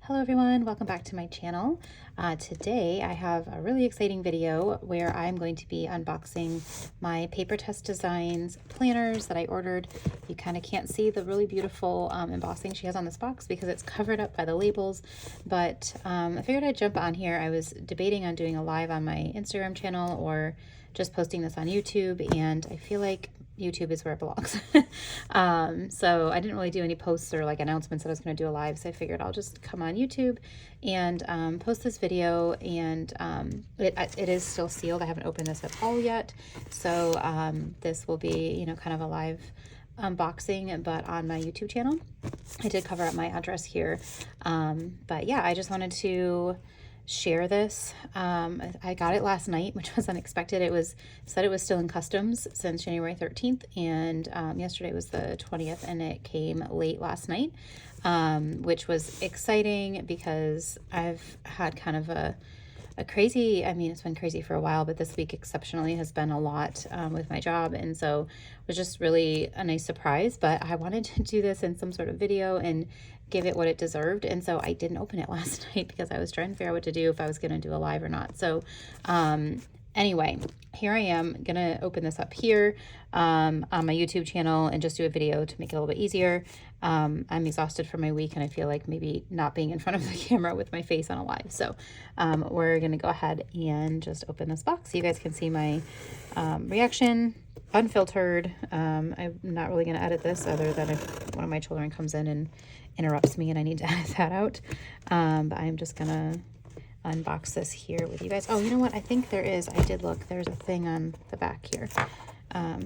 Hello everyone, welcome back to my channel. Today I have a really exciting video where I'm going to be unboxing my Paper Tess Designs planners that I ordered. You kind of can't see the really beautiful embossing she has on this box because it's covered up by the labels, but I figured I'd jump on here. I was debating on doing a live on my Instagram channel or just posting this on YouTube, and I feel like YouTube is where it belongs. So I didn't really do any posts or like announcements that I was going to do a live, so I figured I'll just come on YouTube and post this video. And it is still sealed. I haven't opened this at all yet, so this will be, you know, kind of a live unboxing, but on my YouTube channel. I did cover up my address here, but yeah, I just wanted to share this. I got it last night, which was unexpected. It was said it was still in customs since January 13th, and yesterday was the 20th, and it came late last night, which was exciting because I've had kind of a crazy, I mean, it's been crazy for a while, but this week exceptionally has been a lot with my job, and so it was just really a nice surprise. But I wanted to do this in some sort of video and give it what it deserved, and so I didn't open it last night because I was trying to figure out what to do, if I was going to do a live or not. So anyway, here I am gonna open this up here on my YouTube channel and just do a video to make it a little bit easier. I'm exhausted from my week, and I feel like maybe not being in front of the camera with my face on a live. So we're gonna go ahead and just open this box so you guys can see my reaction, unfiltered. I'm not really gonna edit this other than if one of my children comes in and interrupts me and I need to edit that out. But I'm just gonna unbox this here with you guys. Oh, you know what? I think there is, I did look, there's a thing on the back here.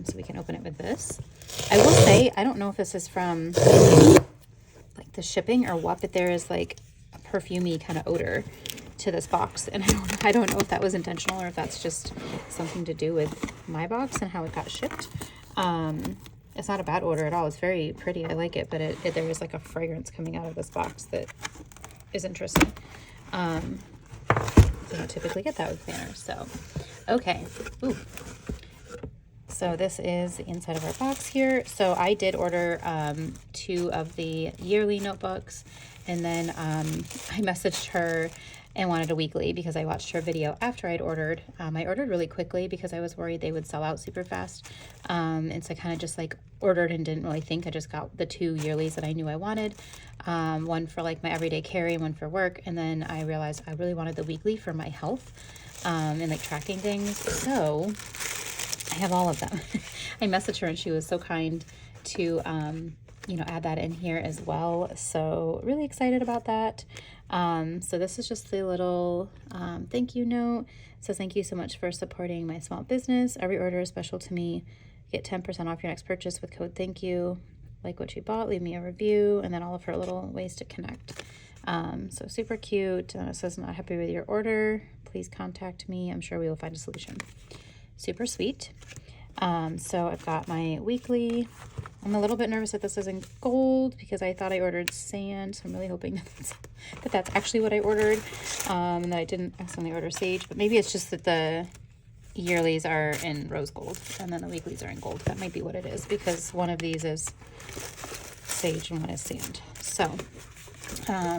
So we can open it with this. I will say, I don't know if this is from like the shipping or what, but there is like a perfumey kind of odor to this box. And I don't know if that was intentional or if that's just something to do with my box and how it got shipped. It's not a bad odor at all. It's very pretty. I like it, but there is like a fragrance coming out of this box that is interesting. I don't typically get that with planners. So, okay. Ooh. So this is the inside of our box here. So I did order 2 of the yearly notebooks, and then I messaged her and wanted a weekly because I watched her video after I'd ordered. I ordered really quickly because I was worried they would sell out super fast. And so I kind of just like ordered and didn't really think. I just got the 2 yearlies that I knew I wanted. One for like my everyday carry, one for work. And then I realized I really wanted the weekly for my health and like tracking things. So I have all of them. I messaged her and she was so kind to, you know, add that in here as well. So really excited about that. So this is just the little thank you note. So thank you so much for supporting my small business. Every order is special to me. Get 10% off your next purchase with code thank you. Like what you bought, leave me a review, and then all of her little ways to connect. So super cute. It says, not happy with your order, please contact me. I'm sure we will find a solution. Super sweet. So I've got my weekly. I'm a little bit nervous that this is in gold because I thought I ordered sand, so I'm really hoping that that's actually what I ordered, and that I didn't accidentally order sage. But maybe it's just that the yearlies are in rose gold and then the weeklies are in gold. That might be what it is, because one of these is sage and one is sand. So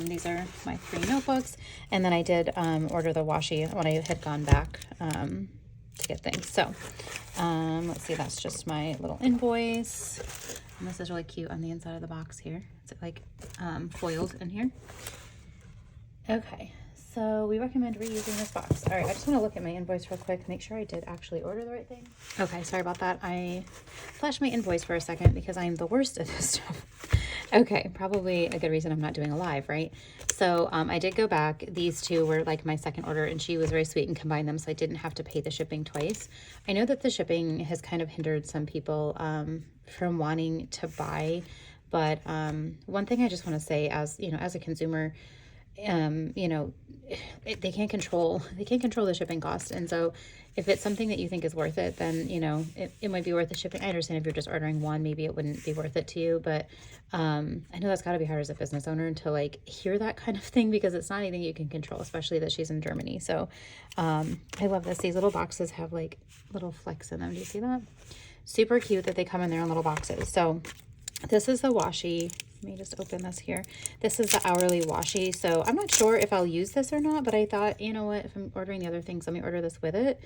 these are my 3 notebooks, and then I did order the washi when I had gone back to get things. So let's see, that's just my little invoice, and this is really cute on the inside of the box here. It's like foiled in here. Okay, so we recommend reusing this box. All right, I just want to look at my invoice real quick, make sure I did actually order the right thing. Okay, sorry about that. I flashed my invoice for a second because I'm the worst at this stuff. Okay, probably a good reason I'm not doing a live, right? So I did go back. These 2 were like my second order, and she was very sweet and combined them, so I didn't have to pay the shipping twice. I know that the shipping has kind of hindered some people from wanting to buy, but one thing I just want to say, as you know, as a consumer, you know, they can't control the shipping cost, and so if it's something that you think is worth it, then you know it might be worth the shipping. I understand if you're just ordering one, maybe it wouldn't be worth it to you, but I know that's got to be hard as a business owner to like hear that kind of thing, because it's not anything you can control, especially that she's in Germany. So I love this. These little boxes have like little flecks in them. Do you see that? Super cute that they come in their own little boxes. So this is the washi Let me just open this here. This is the hourly washi. So I'm not sure if I'll use this or not, but I thought, you know what, if I'm ordering the other things, let me order this with it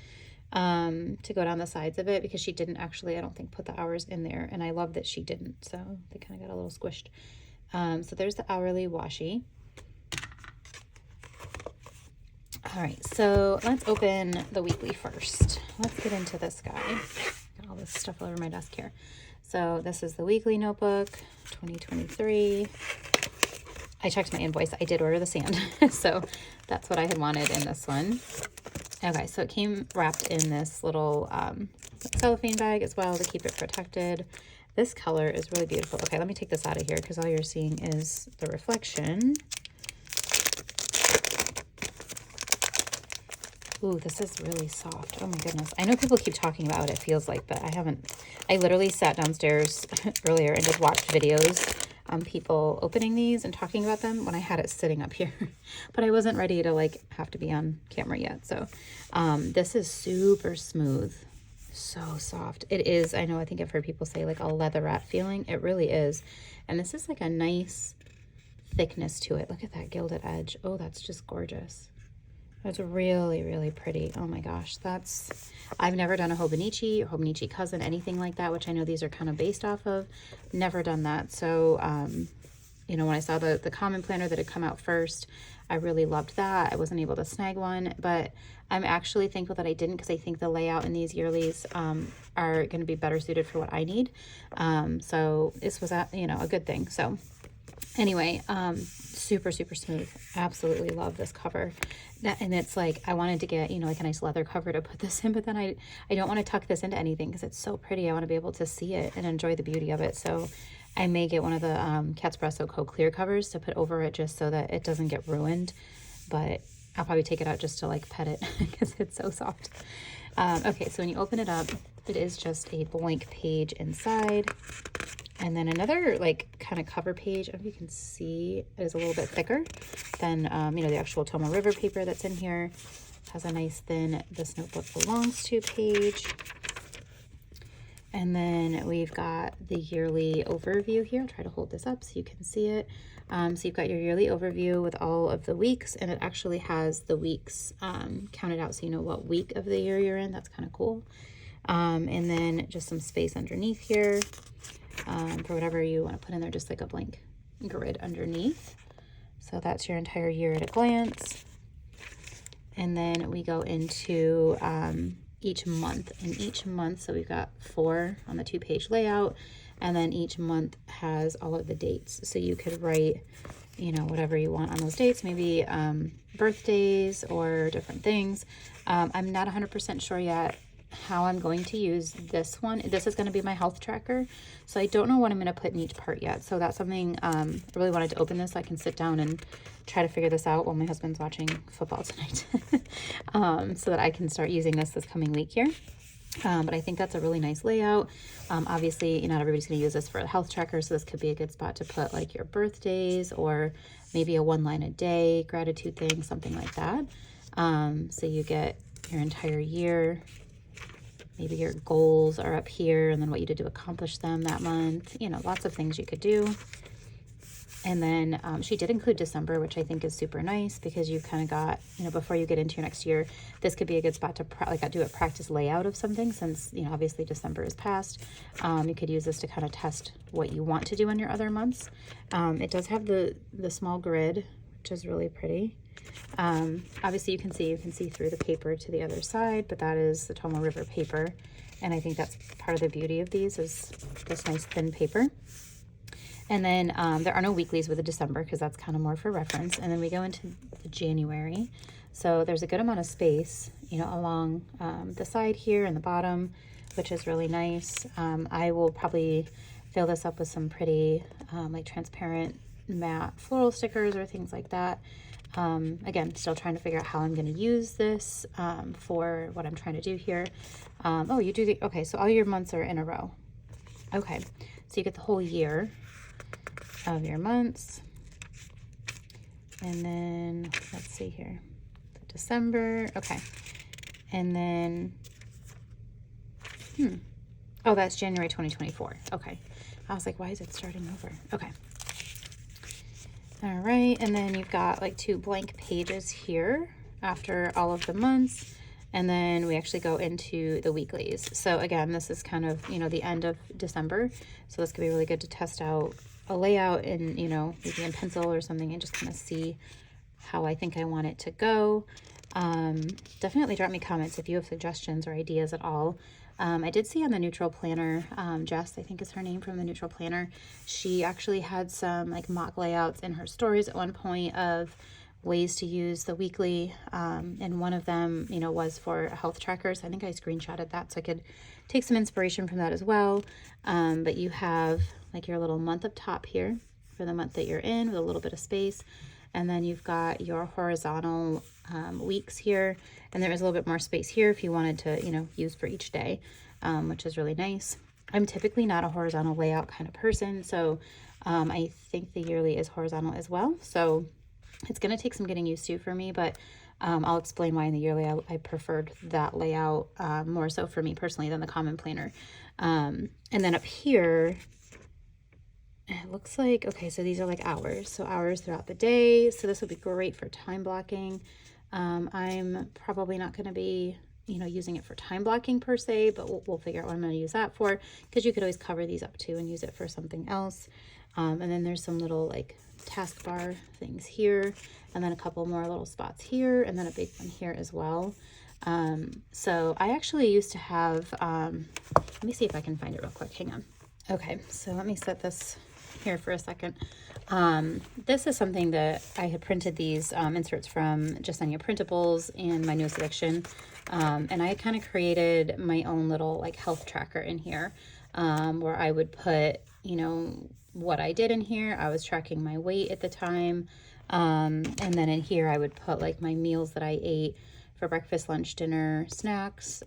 to go down the sides of it, because she didn't actually, I don't think, put the hours in there. And I love that she didn't. So they kind of got a little squished. So there's the hourly washi. All right, so let's open the weekly first. Let's get into this guy. Got all this stuff all over my desk here. So this is the weekly notebook, 2023. I checked my invoice. I did order the sand. So that's what I had wanted in this one. Okay, so it came wrapped in this little cellophane bag as well to keep it protected. This color is really beautiful. Okay, let me take this out of here because all you're seeing is the reflection. Ooh, this is really soft. Oh my goodness. I know people keep talking about it, feels like, but I haven't. I literally sat downstairs earlier and just watched videos on people opening these and talking about them when I had it sitting up here. But I wasn't ready to like have to be on camera yet. So this is super smooth. So soft. It is, I know, I think I've heard people say like a leatherette feeling. It really is. And this is like a nice thickness to it. Look at that gilded edge. Oh, that's just gorgeous. It's really, really pretty. Oh my gosh, I've never done a Hobonichi or Hobonichi cousin, anything like that, which I know these are kind of based off of. Never done that. So, you know, when I saw the common planner that had come out first, I really loved that. I wasn't able to snag one, but I'm actually thankful that I didn't, because I think the layout in these yearlies are going to be better suited for what I need. So this was, you know, a good thing. So anyway, super, super smooth. Absolutely love this cover. And it's like, I wanted to get, you know, like a nice leather cover to put this in, but then I don't want to tuck this into anything because it's so pretty. I want to be able to see it and enjoy the beauty of it. So I may get one of the Catspresso Co clear covers to put over it just so that it doesn't get ruined. But I'll probably take it out just to like pet it because it's so soft. Okay, so when you open it up, it is just a blank page inside. And then another like kind of cover page, I don't know if you can see, it is a little bit thicker than, you know, the actual Tomoe River paper that's in here. It has a nice thin, this notebook belongs to page. And then we've got the yearly overview here. I'll try to hold this up so you can see it. So you've got your yearly overview with all of the weeks, and it actually has the weeks counted out so you know what week of the year you're in. That's kind of cool. And then just some space underneath here. For whatever you want to put in there, just like a blank grid underneath. So that's your entire year at a glance. And then we go into each month. And each month, so we've got 4 on the 2-page layout, and then each month has all of the dates. So you could write, you know, whatever you want on those dates, maybe birthdays or different things. I'm not 100% sure yet how I'm going to use this one. This is going to be my health tracker, so I don't know what I'm going to put in each part yet. So that's something I really wanted to open this so I can sit down and try to figure this out while my husband's watching football tonight. So that I can start using this coming week here. But I think that's a really nice layout. Obviously, not everybody's going to use this for a health tracker, so this could be a good spot to put like your birthdays or maybe a 1 line a day gratitude thing, something like that. So you get your entire year. Maybe your goals are up here, and then what you did to accomplish them that month. You know, lots of things you could do. And then she did include December, which I think is super nice because you've kind of got, you know, before you get into your next year, this could be a good spot to do a practice layout of something since, you know, obviously December is past. You could use this to kind of test what you want to do in your other months. It does have the small grid, which is really pretty. Obviously you can see through the paper to the other side, but that is the Tomoe River paper. And I think that's part of the beauty of these is this nice thin paper. And then there are no weeklies with the December because that's kind of more for reference. And then we go into the January. So there's a good amount of space, you know, along the side here and the bottom, which is really nice. I will probably fill this up with some pretty like transparent matte floral stickers or things like that. Again, still trying to figure out how I'm going to use this for what I'm trying to do here. Oh, you do okay, so all your months are in a row. Okay, so you get the whole year of your months. And then, let's see here, December, okay. And then, oh, that's January 2024. Okay. I was like, why is it starting over? Okay. All right, and then you've got like 2 blank pages here after all of the months, and then we actually go into the weeklies. So again, this is kind of, you know, the end of December, so this could be really good to test out a layout in, you know, maybe in pencil or something, and just kind of see how I think I want it to go. Definitely drop me comments if you have suggestions or ideas at all. I did see on the Neutral Planner, Jess, I think is her name, from the Neutral Planner, she actually had some like mock layouts in her stories at one point of ways to use the weekly, and one of them, you know, was for health trackers. I think I screenshotted that so I could take some inspiration from that as well. But you have like your little month up top here for the month that you're in with a little bit of space. And then you've got your horizontal weeks here, and there is a little bit more space here if you wanted to, you know, use for each day, which is really nice. I'm typically not a horizontal layout kind of person, so I think the yearly is horizontal as well. So it's going to take some getting used to for me, but I'll explain why in the yearly I preferred that layout more so for me personally than the common planner. And then up here, it looks like, okay, so these are like hours. So hours throughout the day. So this would be great for time blocking. I'm probably not going to be, you know, using it for time blocking per se, but we'll figure out what I'm going to use that for, because you could always cover these up too and use it for something else. And then there's some little like taskbar things here, and then a couple more little spots here, and then a big one here as well. So I actually used to have, let me see if I can find it real quick. Hang on. Okay, so let me set this here for a second. This is something that I had printed these inserts from Just On Your Printables and my newest addiction. And I had kind of created my own little like health tracker in here, where I would put, you know, what I did in here. I was tracking my weight at the time. And then in here I would put like my meals that I ate for breakfast, lunch, dinner, snacks,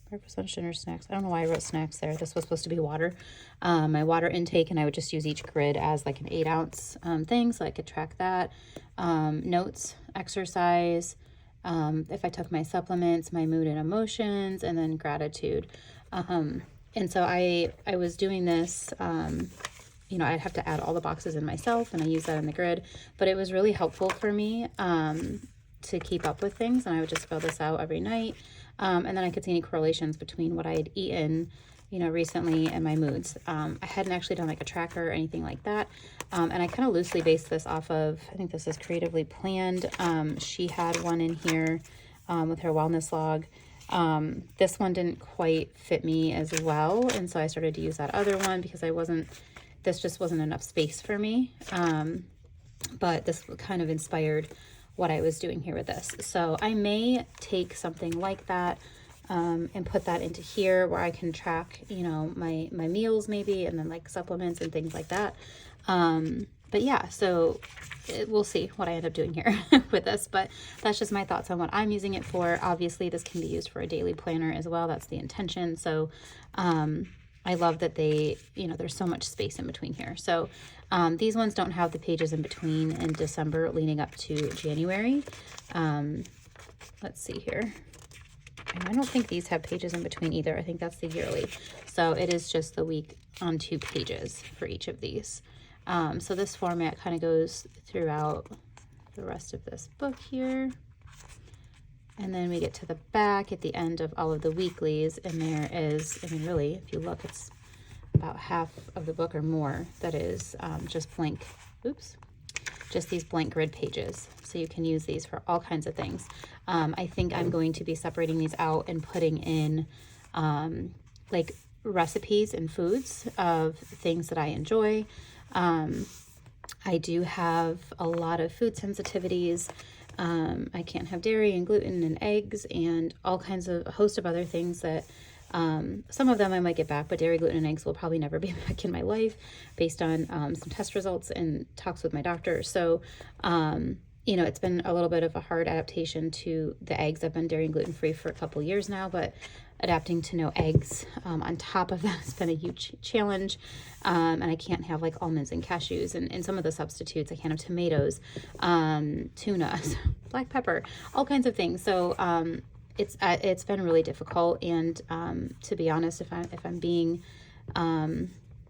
breakfast, lunch, dinner, snacks. I don't know why I wrote snacks there. This was supposed to be water. My water intake, and I would just use each grid as like an 8-ounce thing, so I could track that. Notes, exercise, if I took my supplements, my mood and emotions, and then gratitude. And so I was doing this, you know, I'd have to add all the boxes in myself, and I use that in the grid, but it was really helpful for me to keep up with things, and I would just fill this out every night. And then I could see any correlations between what I had eaten, you know, recently and my moods. I hadn't actually done like a tracker or anything like that. And I kind of loosely based this off of, I think this is Creatively Planned. She had one in here with her wellness log. This one didn't quite fit me as well. And so I started to use that other one because this just wasn't enough space for me. But this kind of inspired what I was doing here with this. So I may take something like that and put that into here where I can track, you know, my meals maybe, and then like supplements and things like that. But yeah, so we'll see what I end up doing here with this, but that's just my thoughts on what I'm using it for. Obviously this can be used for a daily planner as well. That's the intention. So I love that they, you know, there's so much space in between here. So these ones don't have the pages in between in December leading up to January. Let's see here. And I don't think these have pages in between either. I think that's the yearly. So it is just the week on 2 pages for each of these. So this format kind of goes throughout the rest of this book here. And then we get to the back at the end of all of the weeklies, and there is, I mean, really, if you look, it's about half of the book or more that is just blank, just these blank grid pages. So you can use these for all kinds of things. I think I'm going to be separating these out and putting in like recipes and foods of things that I enjoy. I do have a lot of food sensitivities. I can't have dairy and gluten and eggs and all kinds of, a host of other things that some of them I might get back, but dairy, gluten, and eggs will probably never be back in my life based on some test results and talks with my doctor. So, you know, it's been a little bit of a hard adaptation to the eggs. I've been dairy and gluten free for a couple years now, but adapting to no eggs on top of that has been a huge challenge. And I can't have like almonds and cashews and some of the substitutes. I can't have tomatoes, tuna, black pepper, all kinds of things. So it's been really difficult. And to be honest, if I'm being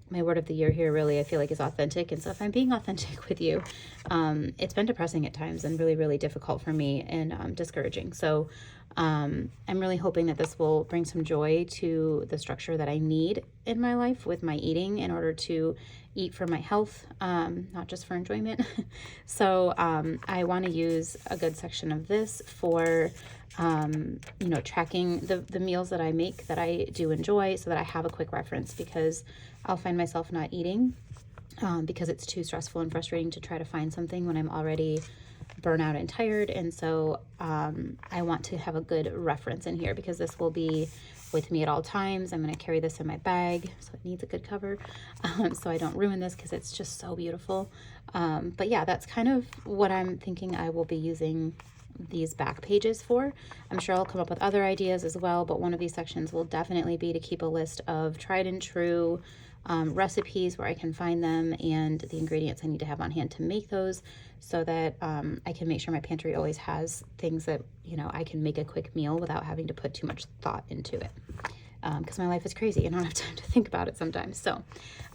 my word of the year here really, I feel like, is authentic. And so if I'm being authentic with you, it's been depressing at times and really, really difficult for me and discouraging. So I'm really hoping that this will bring some joy to the structure that I need in my life with my eating in order to eat for my health, not just for enjoyment. So I want to use a good section of this for you know, tracking the meals that I make that I do enjoy, so that I have a quick reference, because I'll find myself not eating because it's too stressful and frustrating to try to find something when I'm already burnt out and tired. And so I want to have a good reference in here, because this will be with me at all times. I'm going to carry this in my bag, so it needs a good cover so I don't ruin this, because it's just so beautiful. But yeah, that's kind of what I'm thinking I will be using these back pages for. I'm sure I'll come up with other ideas as well, but one of these sections will definitely be to keep a list of tried and true recipes where I can find them and the ingredients I need to have on hand to make those, so that I can make sure my pantry always has things that, you know, I can make a quick meal without having to put too much thought into it. Because my life is crazy and I don't have time to think about it sometimes. So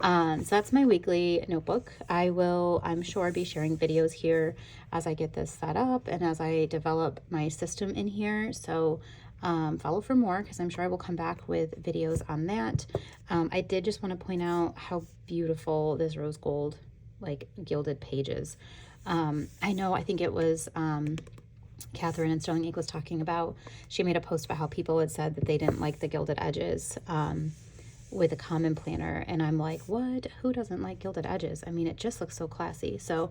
that's my weekly notebook. I will, I'm sure, be sharing videos here as I get this set up and as I develop my system in here. So follow for more, because I'm sure I will come back with videos on that. I did just want to point out how beautiful this rose gold, like, gilded pages. I know, I think it was Catherine and Sterling Inc. was talking about, she made a post about how people had said that they didn't like the gilded edges with a common planner, and I'm like, what? Who doesn't like gilded edges? I mean, it just looks so classy. So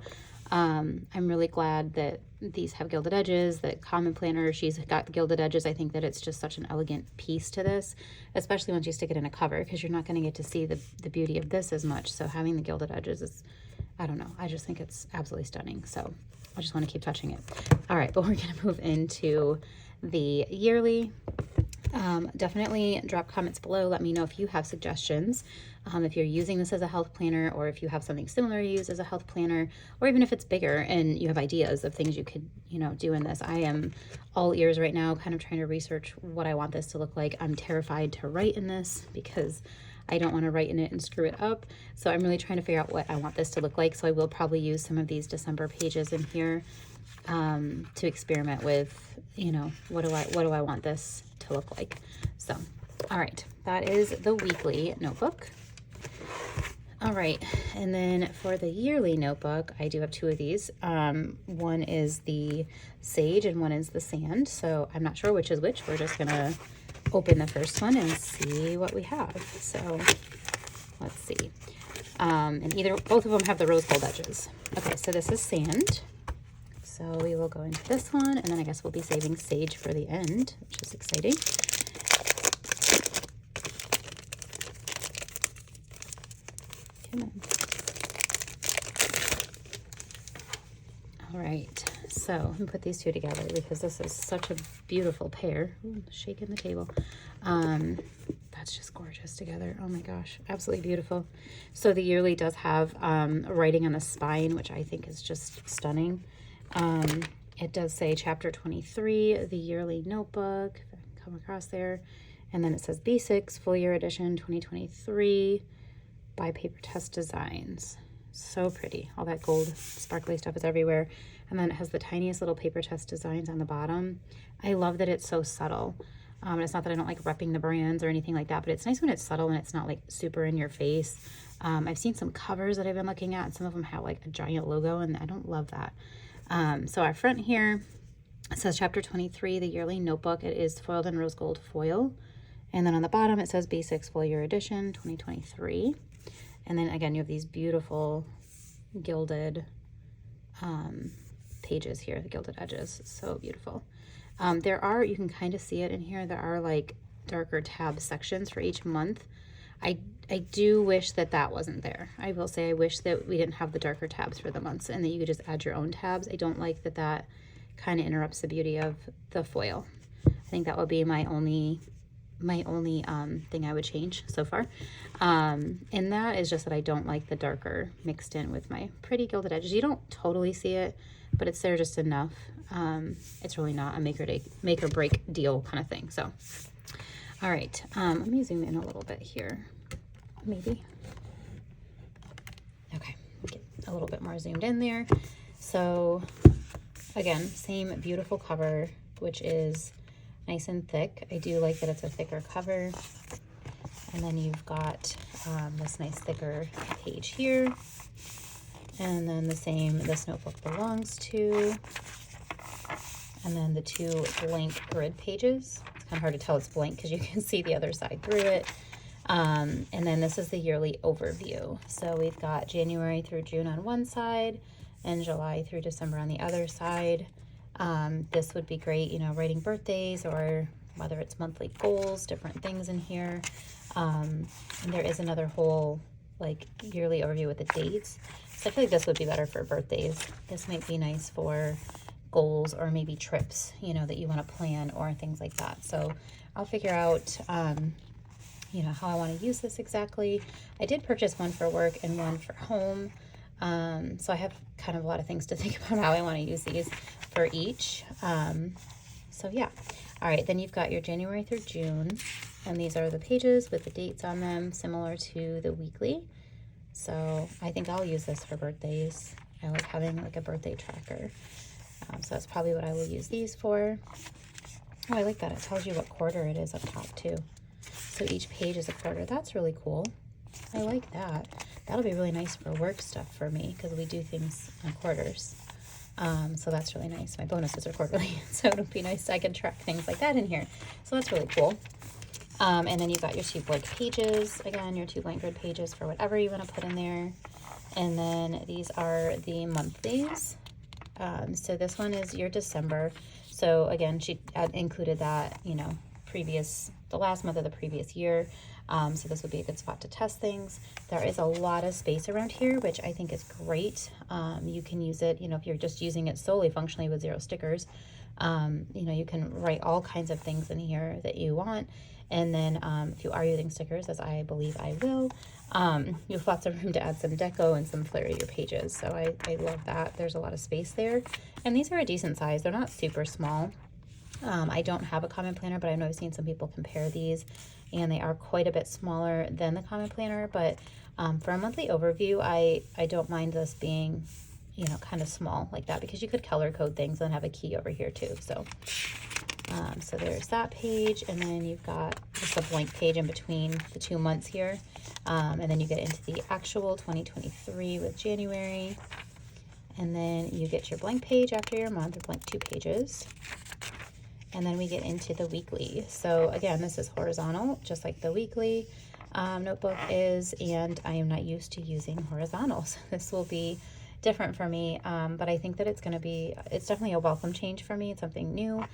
I'm really glad that these have gilded edges, that common planner, she's got the gilded edges. I think that it's just such an elegant piece to this, especially once you stick it in a cover, because you're not going to get to see the beauty of this as much. So having the gilded edges is, I don't know, I just think it's absolutely stunning. So I just want to keep touching it. All right, but we're going to move into the yearly. Definitely drop comments below. Let me know if you have suggestions, if you're using this as a health planner, or if you have something similar to use as a health planner, or even if it's bigger and you have ideas of things you could, you know, do in this. I am all ears right now, kind of trying to research what I want this to look like. I'm terrified to write in this because I don't want to write in it and screw it up. So I'm really trying to figure out what I want this to look like. So I will probably use some of these December pages in here to experiment with, you know, what do I want this to look like. So, all right, that is the weekly notebook. All right, and then for the yearly notebook, I do have two of these. One is the sage and one is the sand. So I'm not sure which is which. We're just gonna open the first one and see what we have. So let's see. And both of them have the rose gold edges. Okay, so this is sand. So we will go into this one, and then I guess we'll be saving sage for the end, which is exciting. Come on. All right, so let me put these two together because this is such a beautiful pair. Ooh, shaking the table. That's just gorgeous together. Oh my gosh, absolutely beautiful. So the yearly does have writing on the spine, which I think is just stunning. It does say chapter 23, the yearly notebook, if I can come across there. And then it says B6 full year edition 2023 by Paper Tess Designs. So pretty. All that gold sparkly stuff is everywhere. And then it has the tiniest little Paper Tess Designs on the bottom. I love that it's so subtle. And it's not that I don't like repping the brands or anything like that, but it's nice when it's subtle and it's not like super in your face. I've seen some covers that I've been looking at, and some of them have like a giant logo, and I don't love that. So our front here, it says chapter 23, the yearly notebook. It is foiled in rose gold foil. And then on the bottom, it says B6 full year edition 2023. And then again, you have these beautiful gilded pages here, the gilded edges. So beautiful. There are, you can kind of see it in here, there are like darker tab sections for each month. I do wish that that wasn't there. I will say I wish that we didn't have the darker tabs for the months and that you could just add your own tabs. I don't like that that kind of interrupts the beauty of the foil. I think that would be my only thing I would change so far. And that is just that I don't like the darker mixed in with my pretty gilded edges. You don't totally see it, but it's there just enough. It's really not a make or break deal kind of thing. So, all right, let me zoom in a little bit here, maybe. a little bit more zoomed in there. So again, same beautiful cover, which is nice and thick. I do like that it's a thicker cover. And then you've got this nice thicker page here. And then the same this notebook belongs to. And then the two blank grid pages. It's kind of hard to tell it's blank because you can see the other side through it. And then this is the yearly overview. So we've got January through June on one side and July through December on the other side. This would be great, you know, writing birthdays or whether it's monthly goals, different things in here. And there is another whole like yearly overview with the dates. So I feel like this would be better for birthdays. This might be nice for goals or maybe trips, you know, that you want to plan or things like that. So I'll figure out, you know, how I want to use this exactly. I did purchase one for work and one for home. So I have kind of a lot of things to think about how I want to use these for each. So yeah. All right, then you've got your January through June, and these are the pages with the dates on them, similar to the weekly. So I think I'll use this for birthdays. I like having like a birthday tracker. So that's probably what I will use these for. Oh, I like that. It tells you what quarter it is up top too. So each page is a quarter. That's really cool. I like that. That'll be really nice for work stuff for me because we do things in quarters. So that's really nice. My bonuses are quarterly, so it'll be nice. I can track things like that in here. So that's really cool. And then you've got your two blank pages. Again, your two blank grid pages for whatever you want to put in there. And then these are the monthlies. So this one is your December. So again, she included that, you know, the last month of the previous year. So this would be a good spot to test things. There is a lot of space around here, which I think is great. You can use it, you know, if you're just using it solely functionally with 0 stickers, you know, you can write all kinds of things in here that you want. And then if you are using stickers, as I believe I will, you have lots of room to add some deco and some flair to your pages. So I love that. There's a lot of space there. And these are a decent size. They're not super small. I don't have a common planner, but I know I've seen some people compare these, and they are quite a bit smaller than the common planner. But for a monthly overview, I don't mind this being, you know, kind of small like that, because you could color code things and have a key over here too. So so there's that page, and then you've got just a blank page in between the 2 months here, and then you get into the actual 2023 with January, and then you get your blank page after your month, or blank 2 pages. And then we get into the weekly. So again, this is horizontal, just like the weekly notebook is, and I am not used to using horizontal. So this will be different for me, but I think that it's definitely a welcome change for me. It's something new.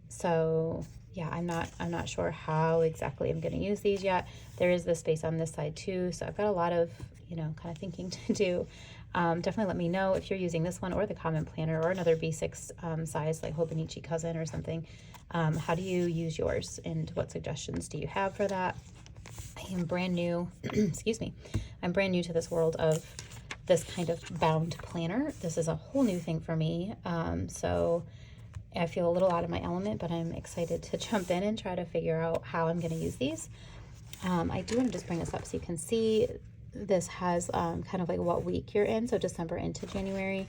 So yeah, I'm not sure how exactly I'm going to use these yet. There is the space on this side too. So I've got a lot of, you know, kind of thinking to do. Definitely let me know if you're using this one or the common planner or another B6 size like Hobonichi Cousin or something. How do you use yours, and what suggestions do you have for that? I am brand new, excuse me, I'm brand new to this world of this kind of bound planner. This is a whole new thing for me. So I feel a little out of my element, but I'm excited to jump in and try to figure out how I'm going to use these. I do want to just bring this up so you can see. This has kind of like what week you're in, so December into January,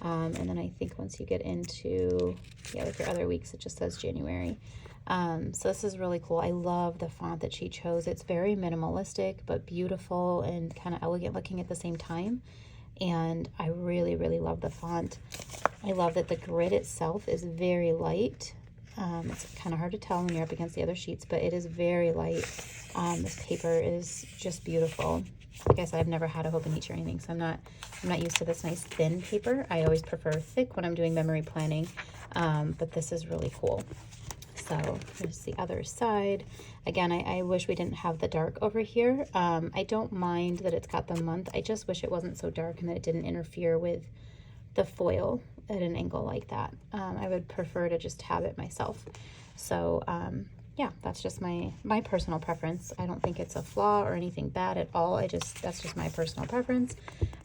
and then I think once you get into, yeah, like your other weeks, it just says January. So this is really cool. I love the font that she chose. It's very minimalistic but beautiful and kind of elegant looking at the same time, and I really, really love the font. I love that the grid itself is very light. It's kind of hard to tell when you're up against the other sheets, but it is very light. This paper is just beautiful. Like I said, I've never had a Hobonichi or anything, so I'm not used to this nice thin paper. I always prefer thick when I'm doing memory planning, but this is really cool. So here's the other side. Again, I wish we didn't have the dark over here. I don't mind that it's got the month. I just wish it wasn't so dark and that it didn't interfere with the foil at an angle like that. I would prefer to just have it myself. So yeah, that's just my personal preference. I don't think it's a flaw or anything bad at all. That's just my personal preference.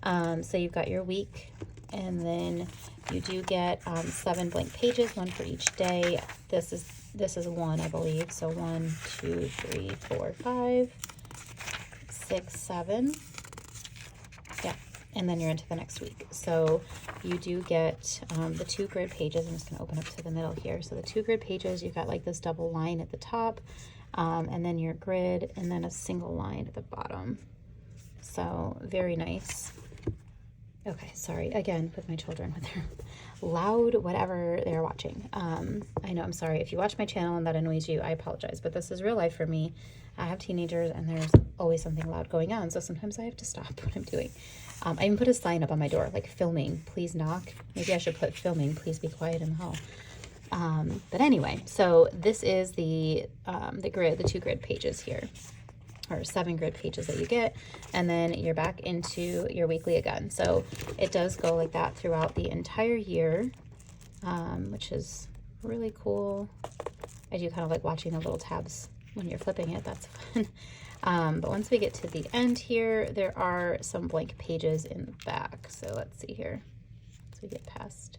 So you've got your week, and then you do get 7 blank pages, 1 for each day. This is 1, I believe. So 1, 2, 3, 4, 5, 6, 7. Yeah, and then you're into the next week. So you do get the 2 grid pages. I'm just going to open up to the middle here. So the 2 grid pages, you've got like this double line at the top, and then your grid, and then a single line at the bottom. So very nice. Okay, sorry, again, with my children, with their loud whatever they're watching. I know, I'm sorry. If you watch my channel and that annoys you, I apologize, but this is real life for me. I have teenagers and there's always something loud going on, so sometimes I have to stop what I'm doing. I even put a sign up on my door, like filming, please knock. Maybe I should put filming, please be quiet in the hall. But anyway, so this is the grid, the 2 grid pages here, or 7 grid pages that you get, and then you're back into your weekly again. So it does go like that throughout the entire year, which is really cool. I do kind of like watching the little tabs when you're flipping it. That's fun. But once we get to the end here, there are some blank pages in the back. So let's see here. So we get past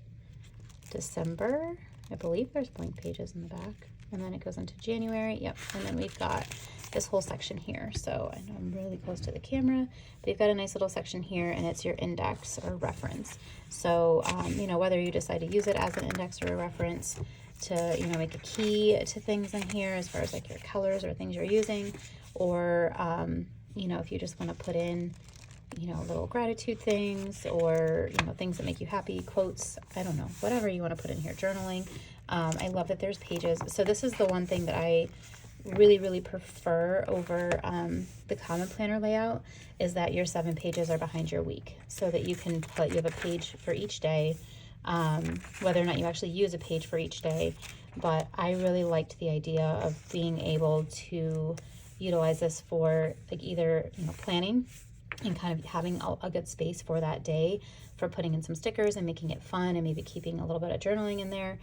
December. I believe there's blank pages in the back. And then it goes into January. Yep. And then we've got this whole section here. So I know I'm really close to the camera, but you've got a nice little section here, and it's your index or reference. So, you know, whether you decide to use it as an index or a reference to, you know, make a key to things in here as far as like your colors or things you're using, or, you know, if you just want to put in, you know, little gratitude things, or, you know, things that make you happy, quotes, I don't know, whatever you want to put in here, journaling. I love that there's pages. So this is the one thing that I really prefer over the common planner layout, is that your 7 pages are behind your week, so that you can put, you have a page for each day, whether or not you actually use a page for each day. But I really liked the idea of being able to utilize this for like either, you know, planning and kind of having a good space for that day for putting in some stickers and making it fun, and maybe keeping a little bit of journaling in there,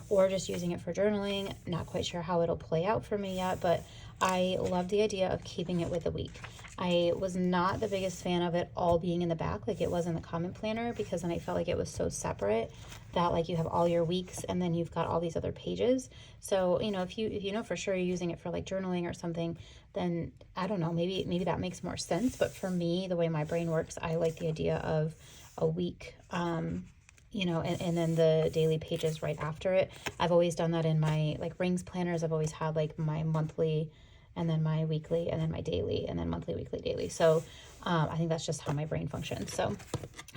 or just using it for journaling. Not quite sure how it'll play out for me yet, but I love the idea of keeping it with the week. I was not the biggest fan of it all being in the back like it was in the common planner, because then I felt like it was so separate that like you have all your weeks and then you've got all these other pages. So, you know, if you know for sure you're using it for like journaling or something, then I don't know, maybe that makes more sense. But for me, the way my brain works, I like the idea of a week, you know, and then the daily pages right after it. I've always done that in my like rings planners. I've always had like my monthly, and then my weekly, and then my daily, and then monthly, weekly, daily. So I think that's just how my brain functions. So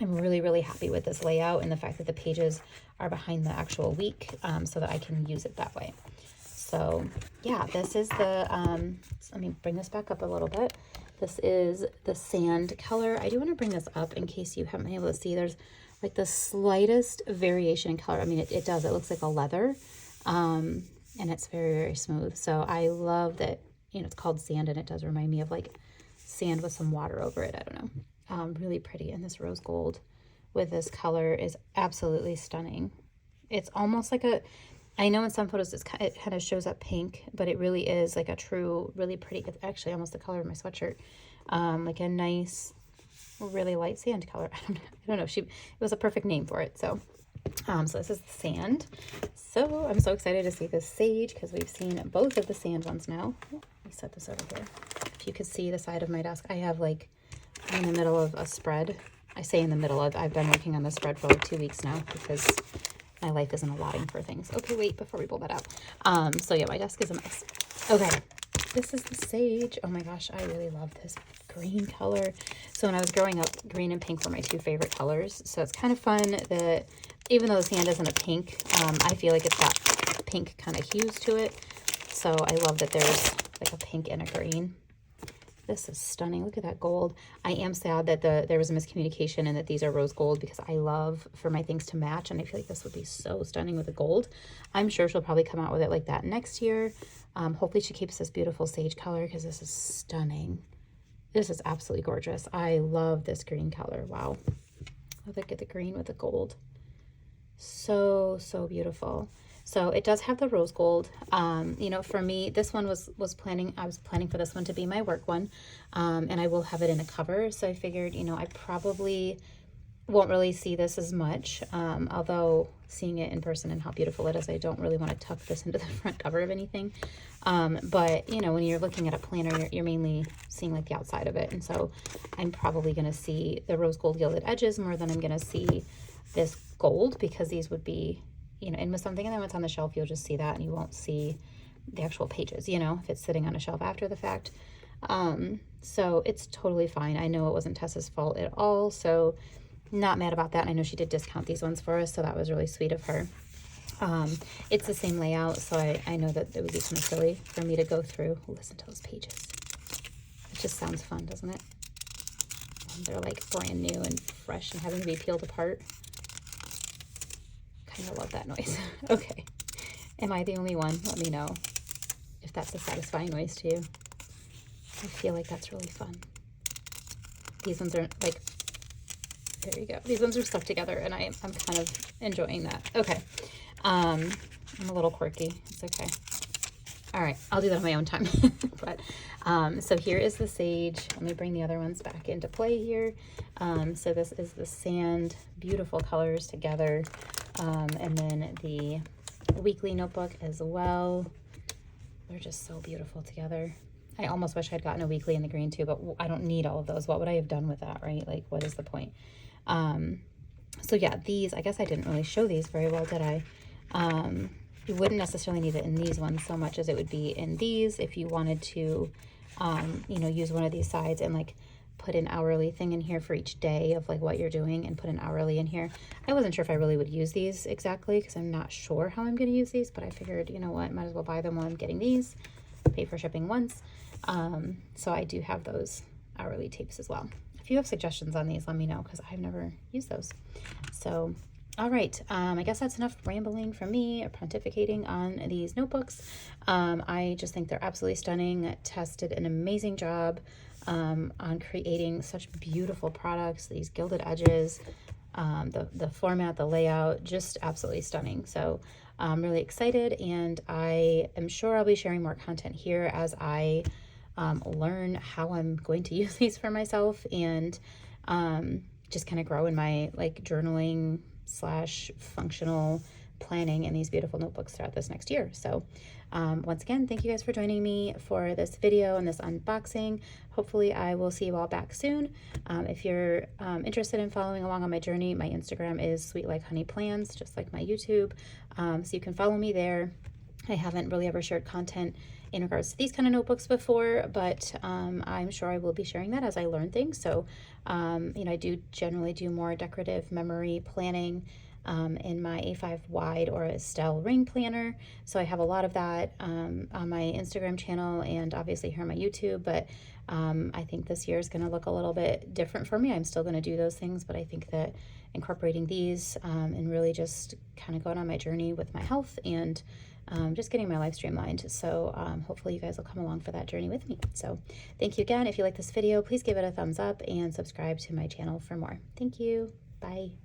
I'm really happy with this layout, and the fact that the pages are behind the actual week, so that I can use it that way. So yeah, this is the, let me bring this back up a little bit. This is the sand color. I do want to bring this up in case you haven't been able to see. There's like the slightest variation in color. I mean, it does. It looks like a leather, and it's very smooth. So I love that, you know, it's called sand, and it does remind me of like sand with some water over it. I don't know. Really pretty. And this rose gold with this color is absolutely stunning. It's almost like a, I know in some photos it kind of shows up pink, but it really is like a true, really pretty, it's actually almost the color of my sweatshirt. Like a nice, really light sand color. I don't know. It was a perfect name for it. So, so this is the sand. So I'm so excited to see this sage, because we've seen both of the sand ones now. Let me set this over here. If you could see the side of my desk, I have like, I'm in the middle of a spread. I say in the middle of, I've been working on this spread for like 2 weeks now, because my life isn't allotting for things. Okay, wait, before we pull that out. So yeah, my desk is a mess. Okay, this is the sage. Oh my gosh, I really love this green color. So when I was growing up, green and pink were my 2 favorite colors. So it's kind of fun that even though the sand isn't a pink, I feel like it's got pink kind of hues to it. So I love that there's like a pink and a green. This is stunning. Look at that gold. I am sad that there was a miscommunication and that these are rose gold, because I love for my things to match, and I feel like this would be so stunning with the gold. I'm sure she'll probably come out with it like that next year. Hopefully she keeps this beautiful sage color, because this is stunning. This is absolutely gorgeous. I love this green color. Wow. Look at the green with the gold. So beautiful. So it does have the rose gold. You know, for me, this one I was planning for this one to be my work one. And I will have it in a cover. So I figured, you know, I probably won't really see this as much, although seeing it in person and how beautiful it is, I don't really want to tuck this into the front cover of anything. But you know, when you're looking at a planner, you're mainly seeing like the outside of it. And so I'm probably going to see the rose gold gilded edges more than I'm going to see this gold, because these would be, you know, in with something, and then when it's on the shelf, you'll just see that and you won't see the actual pages, you know, if it's sitting on a shelf after the fact. So it's totally fine. I know it wasn't Tessa's fault at all, so not mad about that. And I know she did discount these ones for us, so that was really sweet of her. It's the same layout, so I know that it would be kind of silly for me to go through. Listen to those pages. It just sounds fun, doesn't it? And they're like brand new and fresh and having to be peeled apart. Kind of love that noise. Okay. Am I the only one? Let me know if that's a satisfying noise to you. I feel like that's really fun. These ones are like, there you go. These ones are stuck together, and I'm kind of enjoying that. Okay. I'm a little quirky. It's okay. All right. I'll do that on my own time. But, so here is the sage. Let me bring the other ones back into play here. So this is the sand, beautiful colors together. And then the weekly notebook as well. They're just so beautiful together. I almost wish I'd gotten a weekly in the green too, but I don't need all of those. What would I have done with that, right? Like, what is the point? So yeah, these, I guess I didn't really show these very well, did I? You wouldn't necessarily need it in these ones so much as it would be in these if you wanted to, you know, use one of these sides and like put an hourly thing in here for each day of like what you're doing and put an hourly in here. I wasn't sure if I really would use these exactly because I'm not sure how I'm going to use these, but I figured, you know what, might as well buy them while I'm getting these, pay for shipping once. So I do have those hourly tapes as well. If you have suggestions on these, let me know because I've never used those. So, all right. I guess that's enough rambling from me or pontificating on these notebooks. I just think they're absolutely stunning. Tess did an amazing job on creating such beautiful products, these gilded edges, the format, the layout, just absolutely stunning. So I'm really excited, and I am sure I'll be sharing more content here as I learn how I'm going to use these for myself, and just kind of grow in my like journaling / functional planning in these beautiful notebooks throughout this next year. So once again, thank you guys for joining me for this video and this unboxing. Hopefully I will see you all back soon. If you're interested in following along on my journey, my Instagram is Sweet Like Honey Plans, just like my YouTube. So you can follow me there. I haven't really ever shared content in regards to these kind of notebooks before, but I'm sure I will be sharing that as I learn things. So, you know, I do generally do more decorative memory planning in my A5 wide or Estelle ring planner. So I have a lot of that on my Instagram channel and obviously here on my YouTube, but I think this year is going to look a little bit different for me. I'm still going to do those things, but I think that incorporating these and really just kind of going on my journey with my health and just getting my life streamlined. So hopefully you guys will come along for that journey with me. So thank you again. If you like this video, please give it a thumbs up and subscribe to my channel for more. Thank you. Bye.